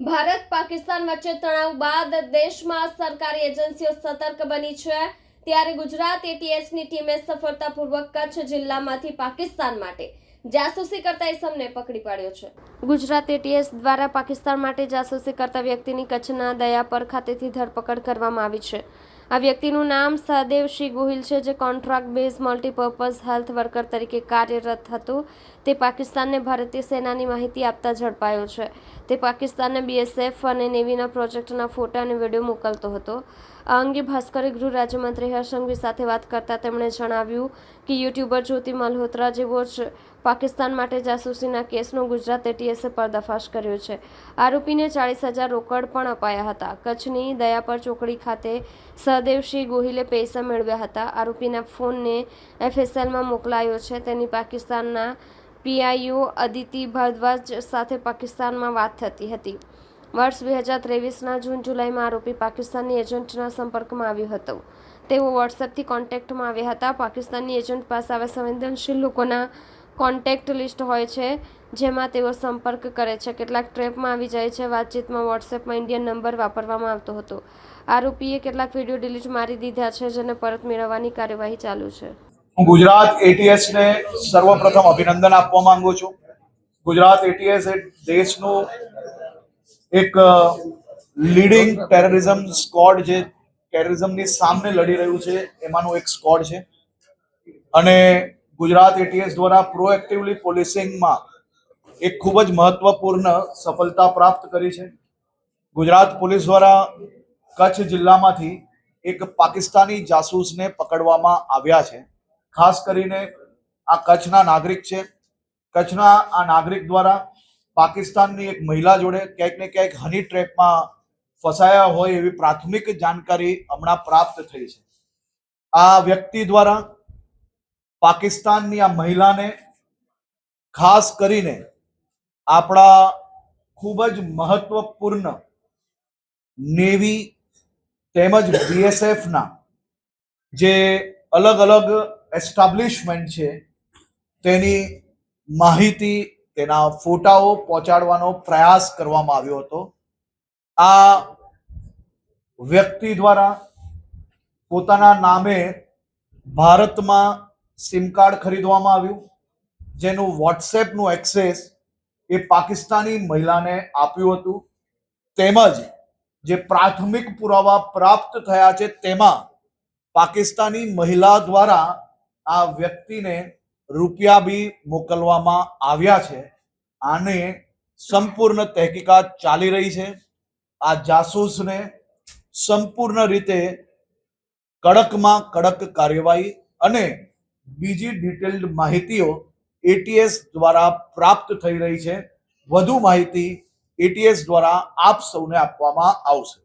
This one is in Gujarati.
ભારત પાકિસ્તાન વચ્ચે તણાવ બાદ દેશમાં સરકારી એજન્સીઓ સતર્ક બની છે। ત્યારે ગુજરાત એટીએસની ટીમે સફળતાપૂર્વક કચ્છ જિલ્લામાંથી પાકિસ્તાન માટે જાસૂસી કરતા ઇસમને પકડી પાડ્યો છે। ગુજરાત એટીએસ દ્વારા પાકિસ્તાન માટે જાસૂસી કરતા વ્યક્તિની કચ્છના દયાપર ખાતેથી ધરપકડ કરવામાં આવી છે। આ વ્યક્તિનું નામ સહદેવસિંહ ગોહિલ છે, જે contract base multipurpose health worker તરીકે કાર્યરત હતું। તે પાકિસ્તાનને ભારતીય સેનાની માહિતી આપતા ઝડપાયો છે। તે પાકિસ્તાનને બીએસએફ અને નેવીના પ્રોજેક્ટના ફોટા અને વિડીયો મોકલતો હતો। આ અંગે ભાસ્કરે ગૃહ રાજ્યમંત્રી હર્ષ સંઘવી સાથે વાત કરતા તેમણે જણાવ્યું કે યુટ્યુબર જ્યોતિ મલ્હોત્રા જેવો જ પાકિસ્તાન માટે જાસૂસીના કેસનો ગુજરાત એટીએસે પર્દાફાશ કર્યો છે। આરોપીને 40,000 રોકડ પણ અપાયા હતા। કચ્છની દયાપર ચોકડી ખાતે સહદેવસિંહ ગોહિલે પૈસા મેળવ્યા હતા। આરોપીના ફોનને એફએસએલમાં મોકલાયો છે। તેની પાકિસ્તાનના પીઆઈઓ અદિતિ ભારદ્વાજ સાથે પાકિસ્તાનમાં વાત થતી હતી। વર્ષ 2023ના જૂન-જુલાઈમાં આરોપી પાકિસ્તાનની એજન્ટના સંપર્કમાં આવ્યો હતો। તેઓ વોટ્સએપથી કોન્ટેક્ટમાં આવ્યા હતા। પાકિસ્તાનની એજન્ટ પાસે આવા સંવેદનશીલ લોકોના કોન્ટેક્ટ લિસ્ટ હોય છે, જેમાં તેઓ સંપર્ક કરે છે। કેટલાક ટ્રેપમાં આવી જાય છે। વાતચીતમાં વોટ્સએપમાં ઇન્ડિયન નંબર વાપરવામાં આવતો હતો। આરોપીએ કેટલાક વિડીયો ડિલીટ મારી દીધા છે, જેને પરત મેળવવાની કાર્યવાહી ચાલુ છે। હું ગુજરાત એટીએસને સર્વપ્રથમ અભિનંદન આપવા માંગુ છું। ગુજરાત એટીએસ એ દેશનું એક લીડિંગ ટેરરિઝમ સ્ક્વોડ, જે ટેરરિઝમની સામે લડી રહ્યું છે એમાંનું એક સ્ક્વોડ છે। અને ગુજરાત એટીએસ દ્વારા પ્રોએક્ટિવલી પોલીસિંગમાં એક ખૂબ જ મહત્વપૂર્ણ સફળતા પ્રાપ્ત કરી છે। ગુજરાત પોલીસ દ્વારા કચ્છ જિલ્લામાંથી એક પાકિસ્તાની જાસૂસને પકડવામાં આવ્યા છે। ખાસ કરીને આ કચ્છના નાગરિક છે। કચ્છના આ નાગરિક દ્વારા પાકિસ્તાનની એક મહિલા જોડે ક્યાંક ને ક્યાંક હની ટ્રેપમાં ફસાયા હોય એવી પ્રાથમિક જાણકારી હમણાં પ્રાપ્ત થઈ છે। આ વ્યક્તિ દ્વારા પાકિસ્તાનની આ મહિલાને ખાસ કરીને આપણા ખૂબ જ મહત્વપૂર્ણ નેવી તેમજ બીએસએફના જે અલગ અલગ એસ્ટાબ્લિશમેન્ટ છે તેની માહિતી, તેના ફોટાઓ પહોંચાડવાનો પ્રયાસ કરવામાં આવ્યો હતો। આ વ્યક્તિ દ્વારા પોતાના નામે ભારતમાં સિમ કાર્ડ ખરીદવામાં આવ્યું, જેનું વોટ્સએપનું એક્સેસ એ પાકિસ્તાની મહિલાને આપ્યું હતું। તેમજ જે પ્રાથમિક પુરાવા પ્રાપ્ત થયા છે તેમાં પાકિસ્તાની મહિલા દ્વારા આ વ્યક્તિને રૂપિયા બી મોકલવામાં આવ્યા છે। આને સંપૂર્ણ તહેકીકાત ચાલી રહી છે। આ જાસૂસને સંપૂર્ણ રીતે કડકમાં કડક કાર્યવાહી અને બીજી ડિટેલ્ડ માહિતીઓ એટીએસ દ્વારા પ્રાપ્ત થઈ રહી છે। વધુ માહિતી એટીએસ દ્વારા આપ સૌને આપવામાં આવશે।